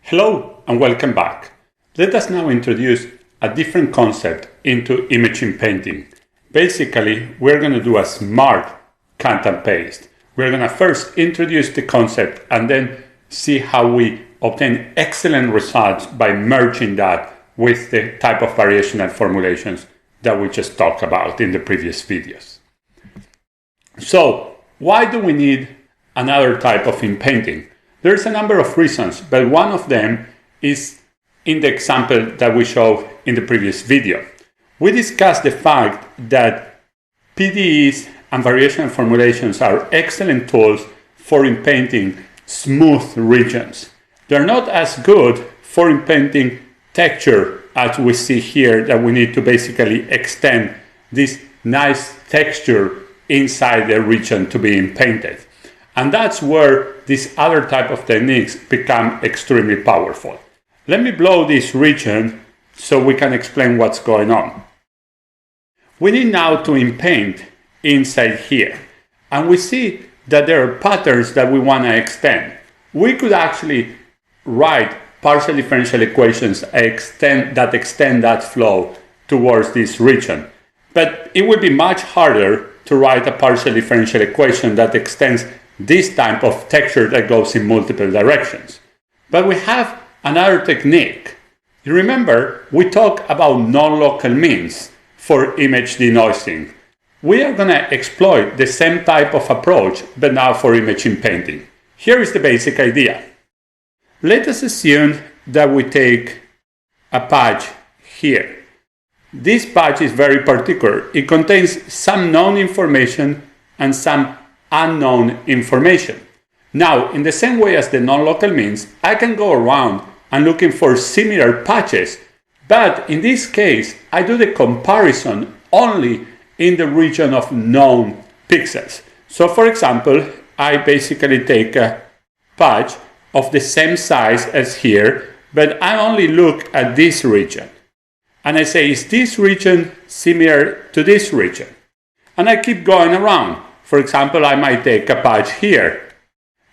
Hello and welcome back. Let us now introduce a different concept into imaging painting. Basically, we're going to do a smart cut and paste. We're going to first introduce the concept and then see how we obtain excellent results by merging that with the type of variational formulations that we just talked about in the previous videos. So, why do we need another type of in-painting? There's a number of reasons, but one of them is in the example that we showed in the previous video. We discussed the fact that PDEs and variational formulations are excellent tools for in-painting smooth regions. They're not as good for in-painting texture as we see here, that we need to basically extend this nice texture inside the region to be in-painted. And that's where these other type of techniques become extremely powerful. Let me blow this region so we can explain what's going on. We need now to in-paint inside here. And we see that there are patterns that we want to extend. We could actually write partial differential equations that extend that flow towards this region. But it would be much harder to write a partial differential equation that extends this type of texture that goes in multiple directions. But we have another technique. You remember, we talked about non-local means for image denoising. We are going to exploit the same type of approach, but now for image in painting. Here is the basic idea. Let us assume that we take a patch here. This patch is very particular. It contains some known information and some unknown information. Now, in the same way as the non-local means, I can go around and looking for similar patches, but in this case, I do the comparison only in the region of known pixels. So for example, I basically take a patch of the same size as here, but I only look at this region. And I say, is this region similar to this region? And I keep going around. For example, I might take a patch here.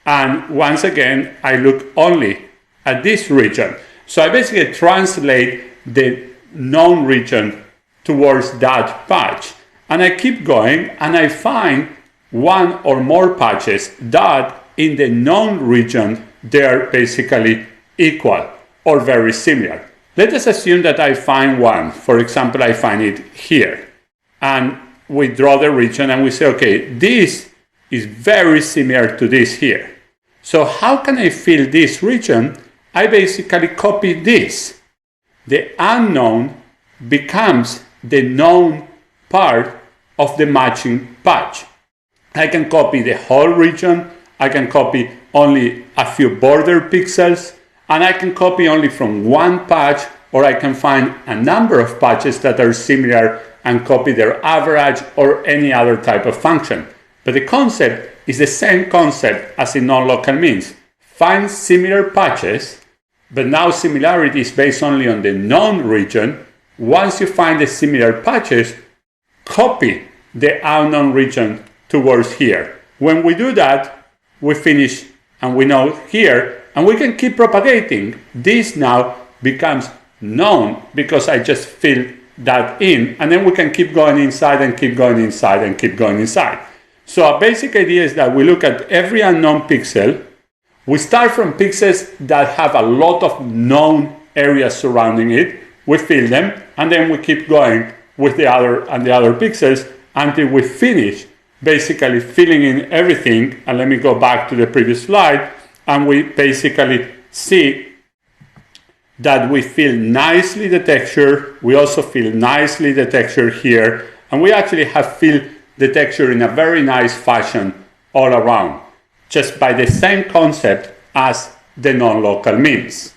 And once again, I look only at this region. So I basically translate the known region towards that patch. And I keep going and I find one or more patches that in the known region, they're basically equal or very similar. Let us assume that I find one. For example, I find it here. And we draw the region and we say, okay, this is very similar to this here. So how can I fill this region? I basically copy this. The unknown becomes the known part of the matching patch. I can copy the whole region. I can copy only a few border pixels. And I can copy only from one patch, or I can find a number of patches that are similar and copy their average or any other type of function. But the concept is the same concept as in non-local means. Find similar patches, but now similarity is based only on the known region. Once you find the similar patches, copy the unknown region towards here. When we do that, we finish and we know here, and we can keep propagating. This now becomes known because I just fill that in, and then we can keep going inside and keep going inside and keep going inside. So our basic idea is that we look at every unknown pixel. We start from pixels that have a lot of known areas surrounding it. We fill them, and then we keep going with the other pixels until we finish basically filling in everything. And let me go back to the previous slide, and we basically see that we fill nicely the texture. We also fill nicely the texture here, and we actually have filled the texture in a very nice fashion all around, just by the same concept as the non-local means.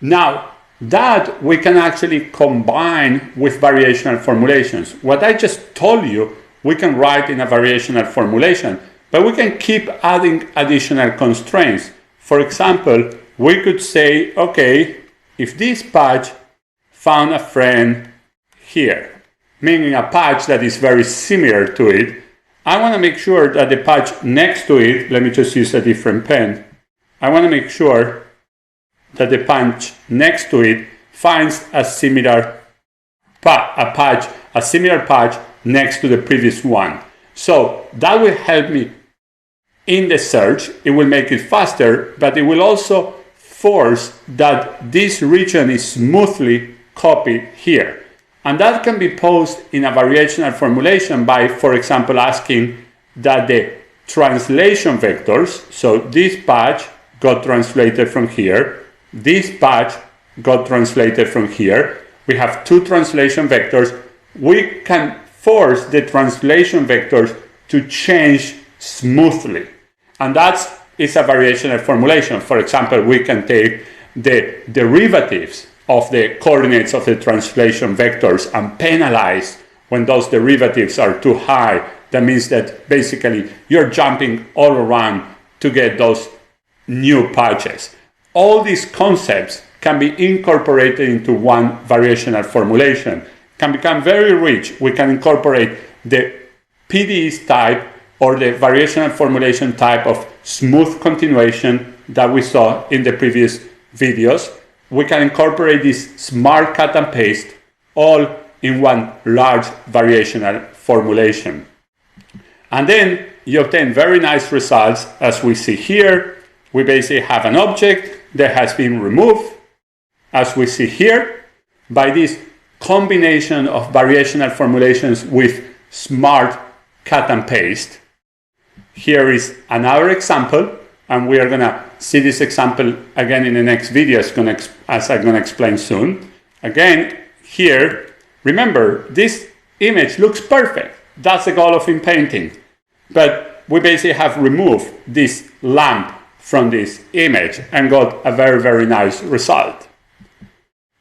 Now, that we can actually combine with variational formulations. What I just told you, we can write in a variational formulation, but we can keep adding additional constraints. For example, we could say, okay, if this patch found a friend here, meaning a patch that is very similar to it, I want to make sure that the patch next to it, let me just use a different pen. I want to make sure that the patch next to it finds a similar patch next to the previous one. So that will help me in the search. It will make it faster, but it will also force that this region is smoothly copied here. And that can be posed in a variational formulation by, for example, asking that the translation vectors, so this patch got translated from here, this patch got translated from here. We have two translation vectors. We can force the translation vectors to change smoothly. And that is a variational formulation. For example, we can take the derivatives of the coordinates of the translation vectors and penalize when those derivatives are too high. That means that basically you're jumping all around to get those new patches. All these concepts can be incorporated into one variational formulation. Can become very rich. We can incorporate the PDEs type or the variational formulation type of smooth continuation that we saw in the previous videos. We can incorporate this smart cut and paste all in one large variational formulation. And then you obtain very nice results. As we see here, we basically have an object that has been removed, as we see here, by this combination of variational formulations with smart cut and paste. Here is another example, and we are going to see this example again in the next video, as I'm going to explain soon. Again, here, remember, this image looks perfect. That's the goal of inpainting. But we basically have removed this lamp from this image and got a very, very nice result.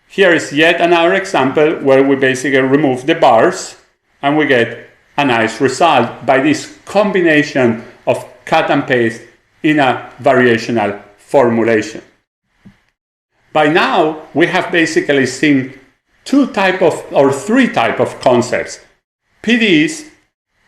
Here is yet another example where we basically remove the bars and we get a nice result by this combination of cut and paste in a variational formulation. By now, we have basically seen three types of concepts: PDEs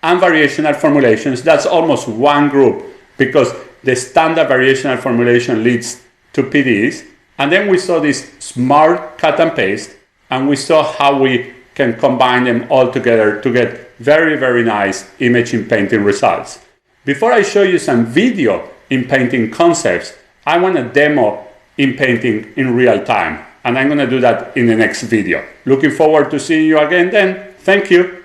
and variational formulations. That's almost one group because the standard variational formulation leads to PDEs. And then we saw this smart cut and paste, and we saw how we can combine them all together to get very, very nice image inpainting results. Before I show you some video inpainting concepts, I want to demo inpainting in real time, and I'm going to do that in the next video. Looking forward to seeing you again then. Thank you.